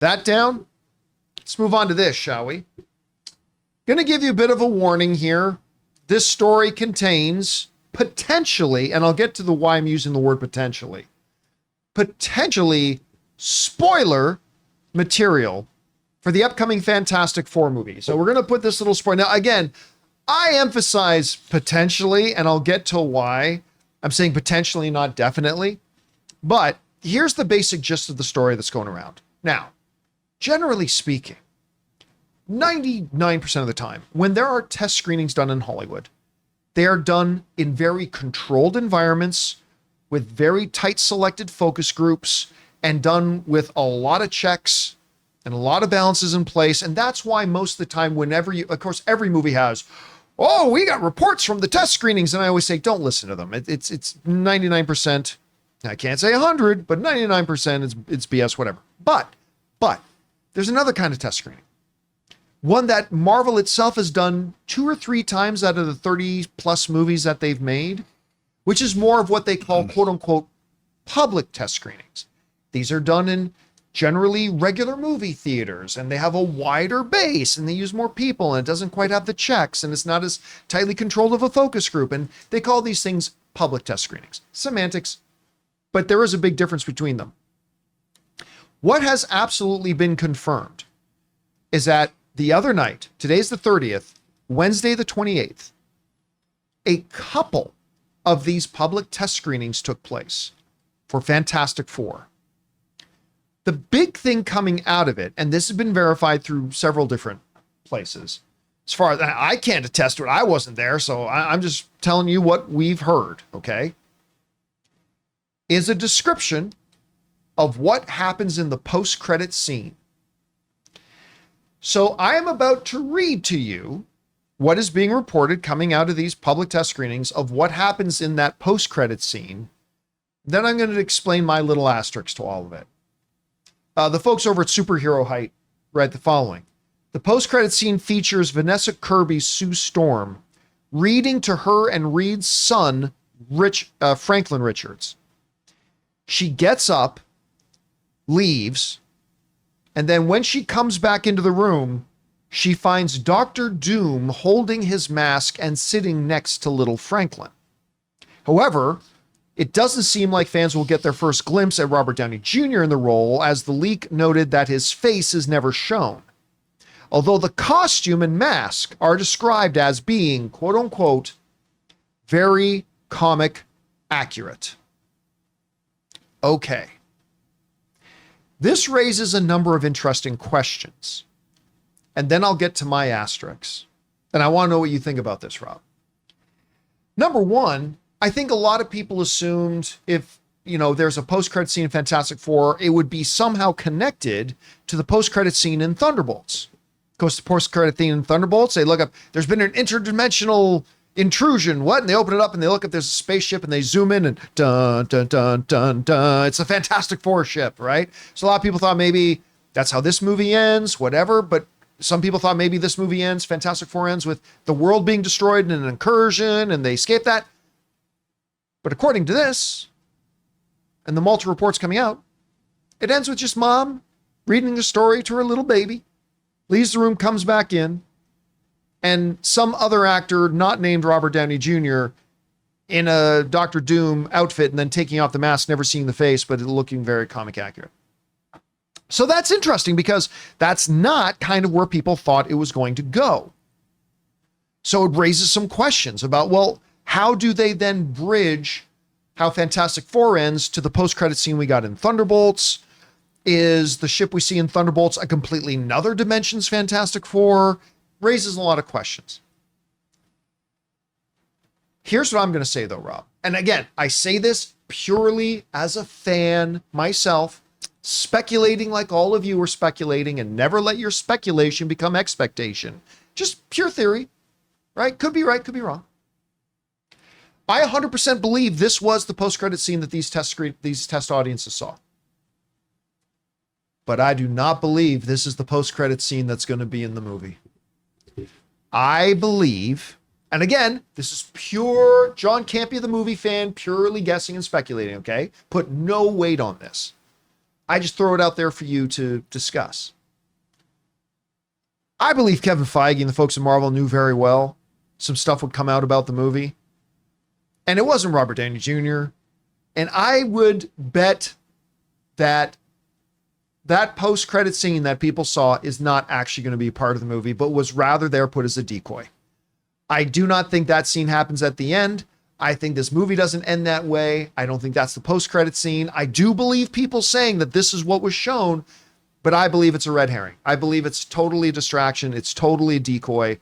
That down. Let's move on to this, shall we? Going to give you a bit of a warning here. This story contains potentially, and I'll get to the why I'm using the word potentially spoiler material for the upcoming Fantastic Four movie. So we're going to put this little spoiler. Now, again, I emphasize potentially, and I'll get to why I'm saying potentially, not definitely. But here's the basic gist of the story that's going around. Now, generally speaking, 99% of the time, when there are test screenings done in Hollywood, they are done in very controlled environments with very tight selected focus groups and done with a lot of checks and a lot of balances in place. And that's why most of the time, whenever you, of course, every movie has, oh, we got reports from the test screenings. And I always say, don't listen to them. It's 99%. I can't say 100, but 99% it's BS, whatever. But there's another kind of test screening. One that Marvel itself has done 2 or 3 times out of the 30 plus movies that they've made, which is more of what they call quote unquote public test screenings. These are done in generally regular movie theaters, and they have a wider base, and they use more people, and it doesn't quite have the checks, and it's not as tightly controlled of a focus group. And they call these things public test screenings. Semantics, but there is a big difference between them. What has absolutely been confirmed is that the other night, today's the 30th, Wednesday the 28th, a couple of these public test screenings took place for Fantastic Four. The big thing coming out of it, and this has been verified through several different places, as far as I can't attest to it, I wasn't there, so I'm just telling you what we've heard, okay, is a description of what happens in the post-credit scene. So I am about to read to you what is being reported coming out of these public test screenings of what happens in that post-credit scene. Then I'm going to explain my little asterisks to all of it. The folks over at Superhero Height read the following. The post-credit scene features Vanessa Kirby's Sue Storm reading to her and Reed's son, Franklin Richards. She gets up, leaves, and then when she comes back into the room, she finds Dr. Doom holding his mask and sitting next to little Franklin. However, it doesn't seem like fans will get their first glimpse at Robert Downey Jr. in the role, as the leak noted that his face is never shown. Although the costume and mask are described as being, quote unquote, very comic accurate. Okay. This raises a number of interesting questions. And then I'll get to my asterisks. And I want to know what you think about this, Rob. Number one, I think a lot of people assumed if, there's a post-credit scene in Fantastic Four, it would be somehow connected to the post-credit scene in Thunderbolts. Of course, the post-credit scene in Thunderbolts, they look up, there's been an interdimensional intrusion. What? And they open it up and they look up, there's a spaceship, and they zoom in and dun, dun, dun, dun, dun. It's a Fantastic Four ship, right? So a lot of people thought maybe that's how this movie ends, whatever. But some people thought maybe this movie ends, Fantastic Four ends with the world being destroyed in an incursion and they escape that. But according to this, and the multiple reports coming out, it ends with just mom reading the story to her little baby, leaves the room, comes back in, and some other actor not named Robert Downey Jr. in a Dr. Doom outfit and then taking off the mask, never seeing the face, but looking very comic accurate. So that's interesting because that's not kind of where people thought it was going to go. So it raises some questions about, well, how do they then bridge how Fantastic Four ends to the post-credit scene we got in Thunderbolts? Is the ship we see in Thunderbolts a completely another dimension's Fantastic Four? Raises a lot of questions. Here's what I'm going to say though, Rob. And again, I say this purely as a fan myself, speculating like all of you are speculating, and never let your speculation become expectation. Just pure theory, right? Could be right, could be wrong. I 100% believe this was the post-credit scene that these test audiences saw. But I do not believe this is the post-credit scene that's going to be in the movie. I believe, and again, this is pure John Campea, the movie fan, purely guessing and speculating, okay? Put no weight on this. I just throw it out there for you to discuss. I believe Kevin Feige and the folks at Marvel knew very well some stuff would come out about the movie. And it wasn't Robert Downey Jr. And I would bet that that post-credit scene that people saw is not actually going to be part of the movie, but was rather there put as a decoy. I do not think that scene happens at the end. I think this movie doesn't end that way. I don't think that's the post-credit scene. I do believe people saying that this is what was shown, but I believe it's a red herring. I believe it's totally a distraction. It's totally a decoy.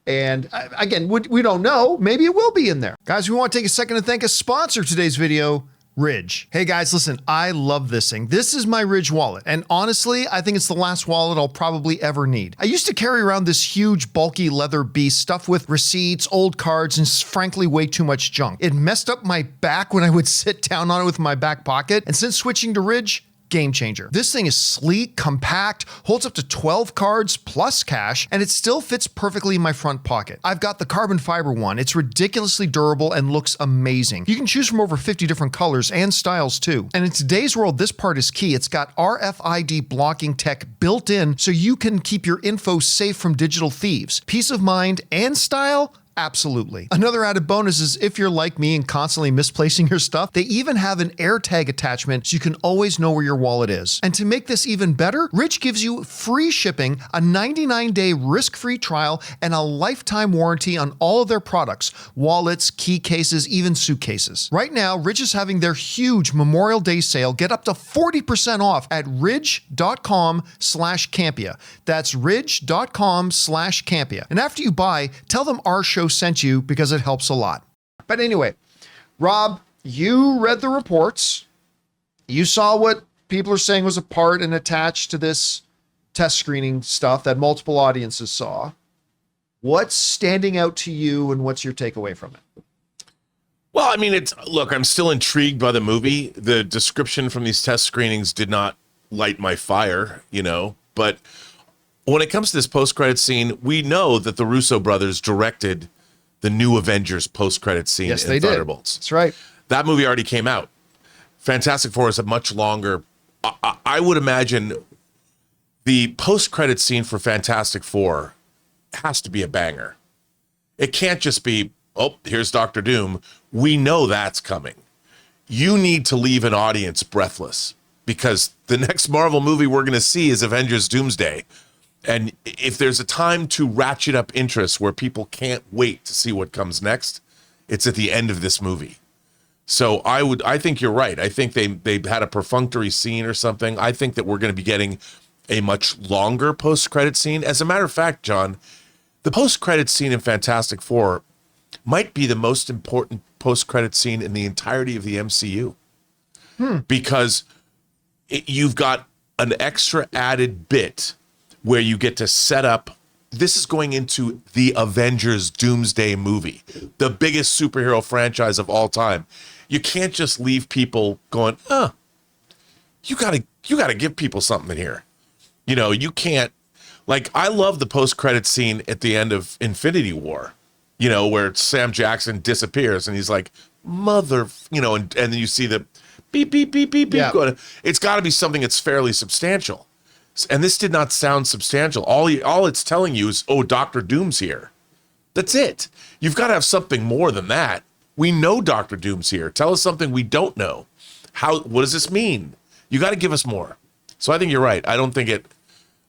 And again, we don't know. Maybe it will be in there. Guys, we want to take a second to thank a sponsor of today's video, Ridge. Hey guys, listen, I love this thing. This is my Ridge wallet. And honestly, I think it's the last wallet I'll probably ever need. I used to carry around this huge, bulky leather beast stuffed with receipts, old cards, and frankly, way too much junk. It messed up my back when I would sit down on it with my back pocket. And since switching to Ridge, game changer. This thing is sleek, compact, holds up to 12 cards plus cash, and it still fits perfectly in my front pocket. I've got the carbon fiber one. It's ridiculously durable and looks amazing. You can choose from over 50 different colors and styles too. And in today's world, this part is key. It's got RFID blocking tech built in so you can keep your info safe from digital thieves. Peace of mind and style? Absolutely. Another added bonus is if you're like me and constantly misplacing your stuff, they even have an AirTag attachment so you can always know where your wallet is. And to make this even better, Ridge gives you free shipping, a 99-day risk-free trial, and a lifetime warranty on all of their products, wallets, key cases, even suitcases. Right now, Ridge is having their huge Memorial Day sale. Get up to 40% off at ridge.com/Campea. That's ridge.com/Campea. And after you buy, tell them our show sent you because it helps a lot. But anyway, Rob, you read the reports. You saw what people are saying was a part and attached to this test screening stuff that multiple audiences saw. What's standing out to you and what's your takeaway from it? Well, I mean, look, I'm still intrigued by the movie. The description from these test screenings did not light my fire, but when it comes to this post-credit scene, we know that the Russo brothers directed the new Avengers post-credit scene in Thunderbolts. That's right. That movie already came out. Fantastic Four is a much longer. I would imagine the post-credit scene for Fantastic Four has to be a banger. It can't just be, oh, here's Doctor Doom. We know that's coming. You need to leave an audience breathless because the next Marvel movie we're going to see is Avengers Doomsday. And if there's a time to ratchet up interest where people can't wait to see what comes next, it's at the end of this movie. So I think you're right. I think they had a perfunctory scene or something. I think that we're going to be getting a much longer post-credit scene. As a matter of fact, John, the post-credit scene in Fantastic Four might be the most important post-credit scene in the entirety of the MCU. Because you've got an extra added bit where you get to set up, this is going into the Avengers Doomsday movie, the biggest superhero franchise of all time. You can't just leave people going, you gotta give people something here. You can't, like, I love the post-credit scene at the end of Infinity War, where Sam Jackson disappears and he's like, mother, and then you see the beep, beep, beep, beep, beep. Going. It's gotta be something that's fairly substantial. And this did not sound substantial. All it's telling you is, oh, Doctor Doom's here. That's it. You've got to have something more than that. We know Doctor Doom's here. Tell us something we don't know. What does this mean? You got to give us more. So I think you're right. I don't think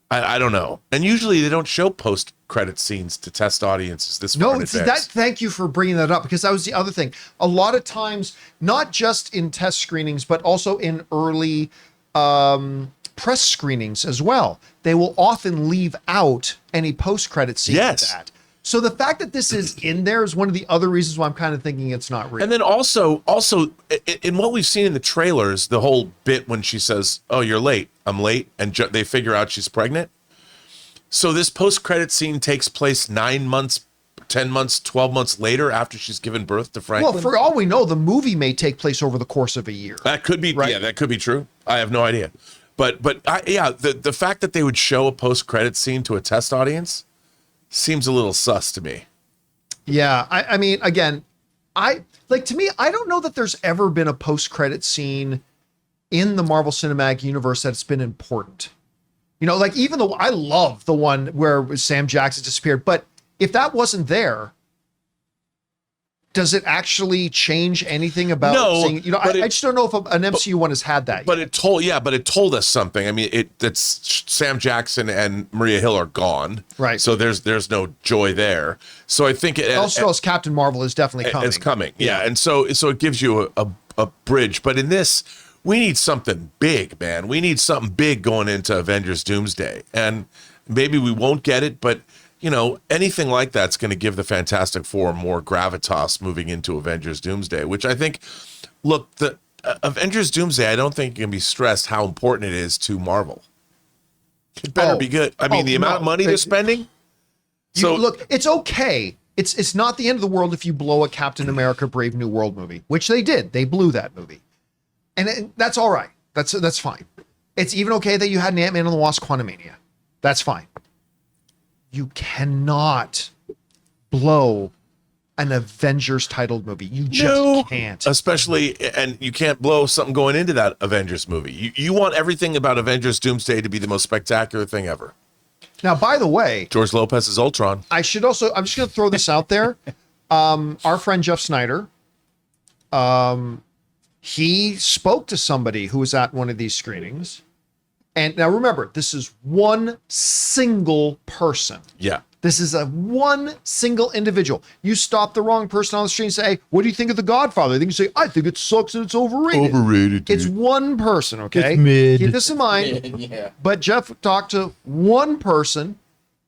I don't know. And usually they don't show post-credit scenes to test audiences this far in advance. Thank you for bringing that up because that was the other thing. A lot of times, not just in test screenings, but also in early press screenings as well, they will often leave out any post-credit scene like that. So the fact that this is in there is one of the other reasons why I'm kind of thinking it's not real. And then also in what we've seen in the trailers, the whole bit when she says, oh, you're late, I'm late, and they figure out she's pregnant. So this post-credit scene takes place 9 months, 10 months, 12 months later after she's given birth to Franklin. Well, for all we know, the movie may take place over the course of a year. That could be, right? Yeah, that could be true. I have no idea. But the fact that they would show a post-credit scene to a test audience seems a little sus to me. Yeah, I mean, again, to me, I don't know that there's ever been a post-credit scene in the Marvel Cinematic Universe that's been important. You know, like even though I love the one where Sam Jackson disappeared, but if that wasn't there, does it actually change anything about No, seeing, you know, I just don't know if an MCU one has had that But yet. it told us something. I mean, that's Sam Jackson and Maria Hill are gone. Right. So there's no joy there. So I think it Also, as Captain Marvel is definitely coming. it's coming. Yeah. And so it gives you a bridge. But in this, we need something big, man. We need something big going into Avengers Doomsday. And maybe we won't get it, but you know, anything like that's going to give the Fantastic Four more gravitas moving into Avengers Doomsday, which I think, look, the Avengers Doomsday, I don't think you can be stressed how important it is to Marvel. It better be good. I mean, the amount of money they're spending. So look, it's okay. It's not the end of the world if you blow a Captain America Brave New World movie, which they did. They blew that movie. And that's all right. That's fine. It's even okay that you had an Ant-Man and the Wasp Quantumania. That's fine. You cannot blow an Avengers titled movie. You just can't. Especially, and you can't blow something going into that Avengers movie. You want everything about Avengers Doomsday to be the most spectacular thing ever. Now, by the way, George Lopez's Ultron. I'm just going to throw this out there. Our friend Jeff Snyder, he spoke to somebody who was at one of these screenings. And now remember, this is one single person. Yeah. This is a one single individual. You stop the wrong person on the street and say, what do you think of The Godfather? Then you say, I think it sucks and it's overrated. Overrated, dude. It's one person, okay? It's mid. Keep this in mind. Yeah. But Jeff talked to one person,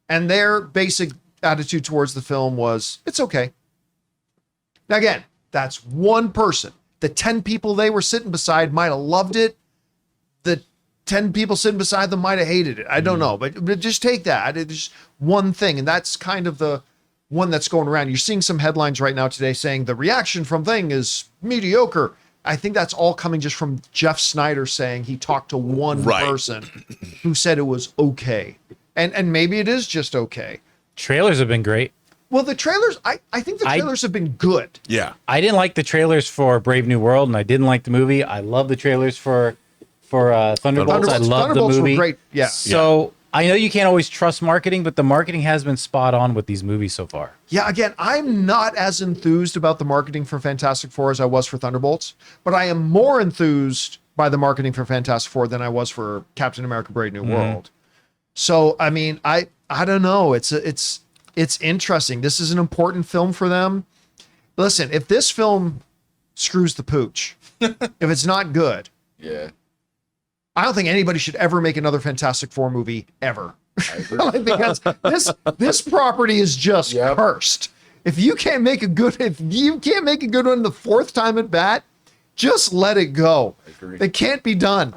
and their basic attitude towards the film was, it's okay. Now, again, that's one person. The 10 people they were sitting beside might have loved it. The 10 people sitting beside them might have hated it. I don't know, but just take that. It's just one thing. And that's kind of the one that's going around. You're seeing some headlines right now today saying the reaction from thing is mediocre. I think that's all coming just from Jeff Snyder saying he talked to one person who said it was okay. And maybe it is just okay. Trailers have been great. Well, the trailers, I think the trailers have been good. Yeah. I didn't like the trailers for Brave New World, and I didn't like the movie. I love the trailers for Thunderbolts. I love the movie. Were great. Yeah. So I know you can't always trust marketing, but the marketing has been spot on with these movies so far. Yeah, again, I'm not as enthused about the marketing for Fantastic Four as I was for Thunderbolts, but I am more enthused by the marketing for Fantastic Four than I was for Captain America: Brave New World. So, I mean, I don't know. It's interesting. This is an important film for them. Listen, if this film screws the pooch, if it's not good, Yeah. I don't think anybody should ever make another Fantastic Four movie ever. Because this property is just cursed. If you can't make a good one the fourth time at bat, just let it go. agree. It can't be done.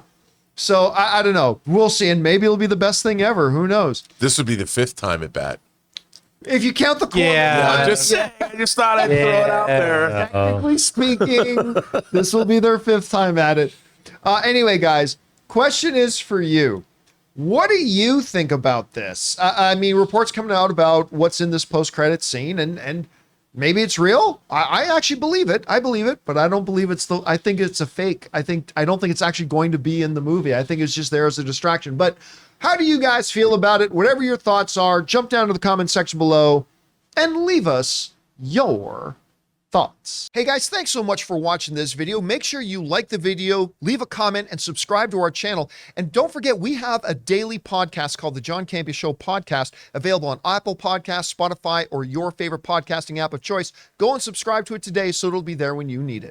So I don't know. We'll see, and maybe it'll be the best thing ever. Who knows? This would be the 5th time at bat. If you count the corner, Yeah. I'm just saying. I just thought I'd throw it out there. technically speaking, this will be their 5th time at it. Anyway, guys, question is for you. What do you think about this? I mean, reports coming out about what's in this post-credit scene, and maybe it's real. I actually believe it. I believe it, but I don't believe I think it's a fake. I don't think it's actually going to be in the movie. I think it's just there as a distraction. But how do you guys feel about it? Whatever your thoughts are, jump down to the comment section below and leave us your thoughts. Hey guys, thanks so much for watching this video. Make sure you like the video, leave a comment, and subscribe to our channel. And don't forget, we have a daily podcast called the John Campea Show podcast, available on Apple Podcasts, Spotify, or your favorite podcasting app of choice. Go and subscribe to it today so it'll be there when you need it.